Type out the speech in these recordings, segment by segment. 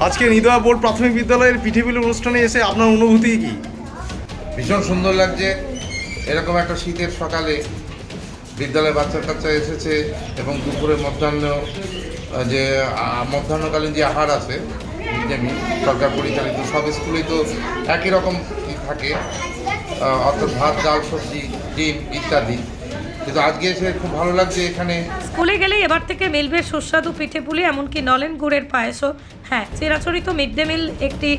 আজকে নিদোয়া বোর্ড প্রাথমিক বিদ্যালয়ের পিঠেপুলি অনুষ্ঠানে এসে আপনার অনুভূতি কি? ভীষণ সুন্দর লাগছে। এরকম একটা শীতের সকালে বিদ্যালয়ে বাচ্চা কাচ্চা এসেছে এবং দুপুরে মধ্যাহ্নকালীন যে আহার আছে মিড ডে মিল সরকার পরিচালিত সব স্কুলেই তো একই রকম থাকে, অর্থাৎ ভাত, ডাল, সবজি, ডিম ইত্যাদি। কিন্তু আজকে এসে খুব ভালো লাগছে। এখানে স্কুলে গেলেই এবার থেকে মিলবে সুস্বাদু পিঠেপুলি, এমনকি নলেন গুড়ের পায়েসও। হ্যাঁ, চিরাচরিত মিড ডে মিল একটি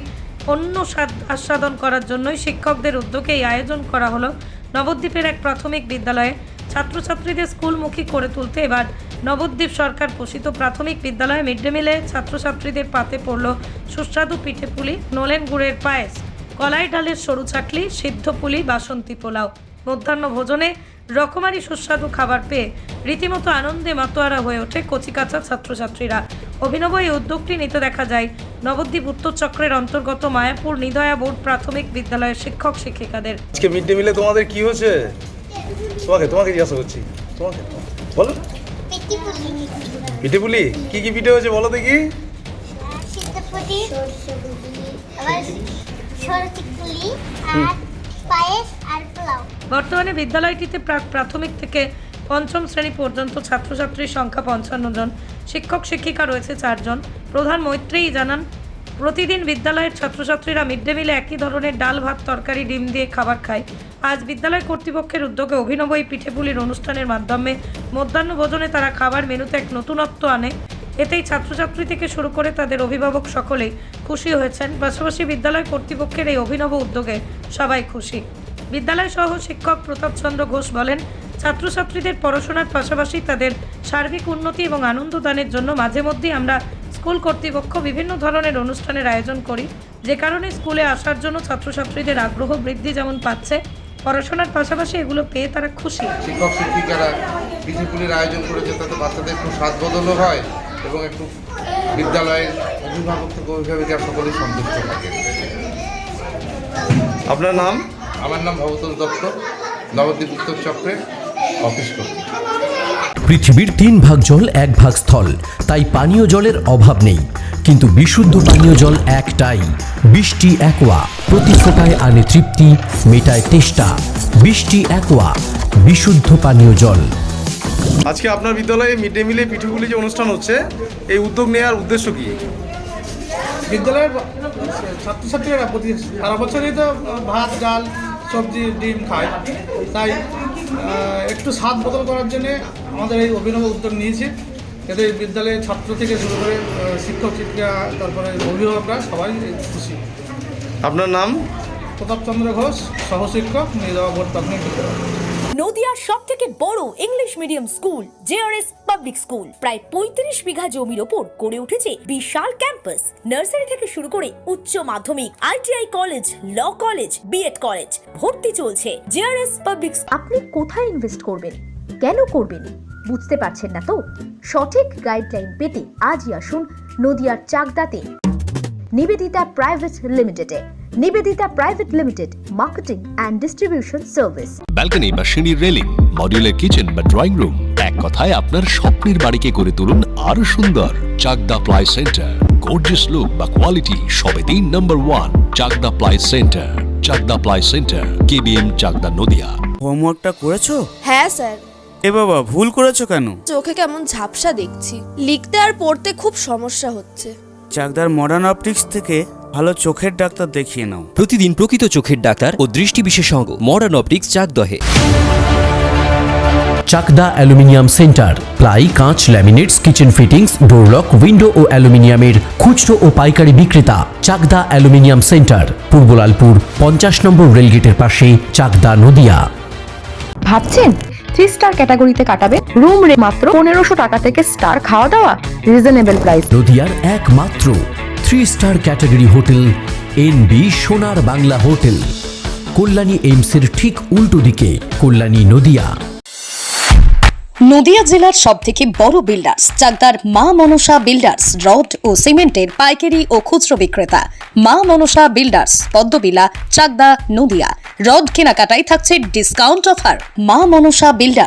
অন্য স্বাদ আস্বাদন করার জন্যই শিক্ষকদের উদ্যোগে এই আয়োজন করা হলো নবদ্বীপের এক প্রাথমিক বিদ্যালয়ে। ছাত্রছাত্রীদের স্কুলমুখী করে তুলতে এবার নবদ্বীপ সরকার পোষিত প্রাথমিক বিদ্যালয়ে মিড ডে মিলে ছাত্রছাত্রীদের পাতে পড়ল সুস্বাদু পিঠেপুলি, নলেন গুড়ের পায়েস, কলাই ডালের সরু চাকলি, সিদ্ধ পুলি, বাসন্তী পোলাও। মধ্যাহ্ন ভোজনে রকমারি সুস্বাদু খাবার পেয়ে রীতিমতো আনন্দে মাতোয়ারা হয়ে ওঠে কচিকাঁচা ছাত্রছাত্রীরা। অভিনব এই উদ্যোগটি নিতে দেখা যায় নবদ্বীপ উত্তর চক্রের অন্তর্গত মায়াপুর নিদয়া বোর্ড প্রাথমিক বিদ্যালয়ের শিক্ষক শিক্ষিকাদের। আজকে মিড ডে মিলে তোমাদের কি হয়েছে? তোমাকে জিজ্ঞাসা করছি, তোমাকে বলো। পিঠেপুলি কি পিঠে হয়েছে বলো দেখি। বর্তমানে বিদ্যালয়টিতে প্রাথমিক থেকে পঞ্চম শ্রেণী পর্যন্ত ছাত্রছাত্রীর সংখ্যা 55 জন, শিক্ষক শিক্ষিকা রয়েছে 4 জন। প্রধান মৈত্রেয়ী জানান, প্রতিদিন বিদ্যালয়ের ছাত্রছাত্রীরা মিড ডে মিলে একই ধরনের ডাল, ভাত, তরকারি, ডিম দিয়ে খাবার খায়। আজ বিদ্যালয় কর্তৃপক্ষের উদ্যোগে অভিনব এই পিঠেপুলির অনুষ্ঠানের মাধ্যমে মধ্যাহ্ন ভোজনে তারা খাবার মেনুতে এক নতুনত্ব আনে। এতেই ছাত্রছাত্রী থেকে শুরু করে তাদের অভিভাবক সকলেই খুশি হয়েছেন। পাশাপাশি বিদ্যালয় কর্তৃপক্ষের এই অভিনব উদ্যোগে সবাই খুশি। বিদ্যালয় সহ শিক্ষক প্রতাপ চন্দ্র ঘোষ বলেন, ছাত্রছাত্রীদের পড়াশোনার পাশাপাশি তাদের সার্বিক উন্নতি এবং আনন্দ দানের জন্য মাঝে মধ্যেই আমরা স্কুল কর্তৃপক্ষ বিভিন্ন ধরনের অনুষ্ঠানের আয়োজন করি, যে কারণে স্কুলে আসার জন্য ছাত্রছাত্রীদের আগ্রহ বৃদ্ধি যেমন পাচ্ছে, পড়াশোনার পাশাপাশি এগুলো পেয়ে তারা খুশি। শিক্ষক শিক্ষিকারা পিঠেপুলির আয়োজন করেছে, তাতে বাচ্চাদের একটু স্বাদ বদলও হয় এবং একটু বিদ্যালয়ের অভিভাবক থেকে অভিভাবিকা সকলেই সন্তুষ্ট থাকে। আপনার নাম? আমার নাম ভবতোষ দত্ত, নবদ্বীপ উত্তর চক্রের অফিস কর্মী। পৃথিবীর 3 ভাগ জল 1 ভাগ স্থল, তাই পানীয় জলের অভাব নেই। কিন্তু বিশুদ্ধ পানীয় জল একটাই, বৃষ্টি অ্যাকোয়া। প্রতি ফোঁটায় আনে তৃপ্তি, মেটায় তেষ্টা। বৃষ্টি অ্যাকোয়া, বিশুদ্ধ পানীয় জল। আজকে আপনার বিদ্যালয়ে মিড ডে মিলে পিঠেপুলি যে অনুষ্ঠান হচ্ছে, এই উদ্যোগ নেওয়ার উদ্দেশ্য কি? বিদ্যালয়ের ছাত্রছাত্রীরা প্রতি সারা বছরই তো ভাত, ডাল, সবজি, ডিম খায়, তাই একটু স্বাদ বদল করার জন্যে আমাদের এই অভিনব উদ্যোগ নিয়েছি। এতে বিদ্যালয়ের ছাত্র থেকে শুরু করে শিক্ষক শিক্ষিকা, তারপরে অভিভাবকরা সবাই খুশি। আপনার নাম? প্রতাপ চন্দ্র ঘোষ, সহশিক্ষক, নিদয়া বোর্ড প্রাথমিক বিদ্যালয়। নদিয়ার সবথেকে বড় English medium school JRS public school প্রায় 35 বিঘা জমির ওপর গড়ে উঠেছে বিশাল ক্যাম্পাস। নার্সারি থেকে শুরু করে উচ্চ মাধ্যমিক, ITI college, law college, BEd college, ভর্তি চলছে। JRS public. আপনি কোথায় ইনভেস্ট করবেন, কেন করবেন বুঝতে পারছেন না তো? সঠিক গাইডলাইন পেতে আজই আসুন নদিয়ার চাকদাতে নিবেদিতা প্রাইভেট লিমিটেডে। Nivedita private limited, marketing and distribution service. Balcony বা সিঁড়ির রেলিং, মডিউলার কিচেন বা ড্রয়িং রুম, এক কথায় আপনার স্বপ্নের বাড়িকে করে তুলুন আরো সুন্দর। Chakda ply centre, gorgeous look বা কোয়ালিটি সবে 3 নম্বর 1 Chakda ply centre. Chakda ply centre, KBM, Chakda, Nadia. হোমওয়ার্কটা করেছো? হ্যাঁ স্যার। এ বাবা, ভুল করেছো কেন? চোখে কেমন ঝাপসা দেখছি, লিখতে আর পড়তে খুব সমস্যা হচ্ছে। চাকদার মডার্ন অপটিক্স থেকে ভালো চোখের ডাক্তার দেখিয়ে নাও। প্রতিদিন প্রকৃত চোখের ডাক্তার ও দৃষ্টি বিশেষজ্ঞ মডার্ন অপটিক্স, চাকদহে। চাকদা অ্যালুমিনিয়াম সেন্টার, প্লাই, কাঁচ, laminates, kitchen fittings, door lock, window ও অ্যালুমিনিয়ামের খুচরো ও পাইকারি বিক্রেতা। চাকদা অ্যালুমিনিয়াম সেন্টার, পূর্ব লালপুর 50 নম্বর রেলগেটের পাশে, চাকদা, নদিয়া। ভাবছেন 3 স্টার ক্যাটাগরিতে কাটাবে? রুম রে মাত্র 1500 টাকা থেকে স্টার, খাওয়া দাওয়া রিজনেবল প্রাইস। নদিয়ার একমাত্র 3 স্টার ক্যাটাগরি হোটেল এনবি সোনার বাংলা হোটেল, কল্যাণী এইমসের ঠিক উল্টো দিকে, কল্যাণী, নদিয়া। নদিয়া জেলার সবথেকে বড় বিল্ডার্স চাকদার মা মনসা বিল্ডার্স, রড ও সিমেন্টের পাইকারি ও খুচরো বিক্রেতা। মা মনসা বিল্ডার্স, পদ্মবিলা, চাকদা, নদিয়া। রড কেনাকাটায় থাকছে ডিসকাউন্ট অফার। মা মনসা বিল্ডার্স।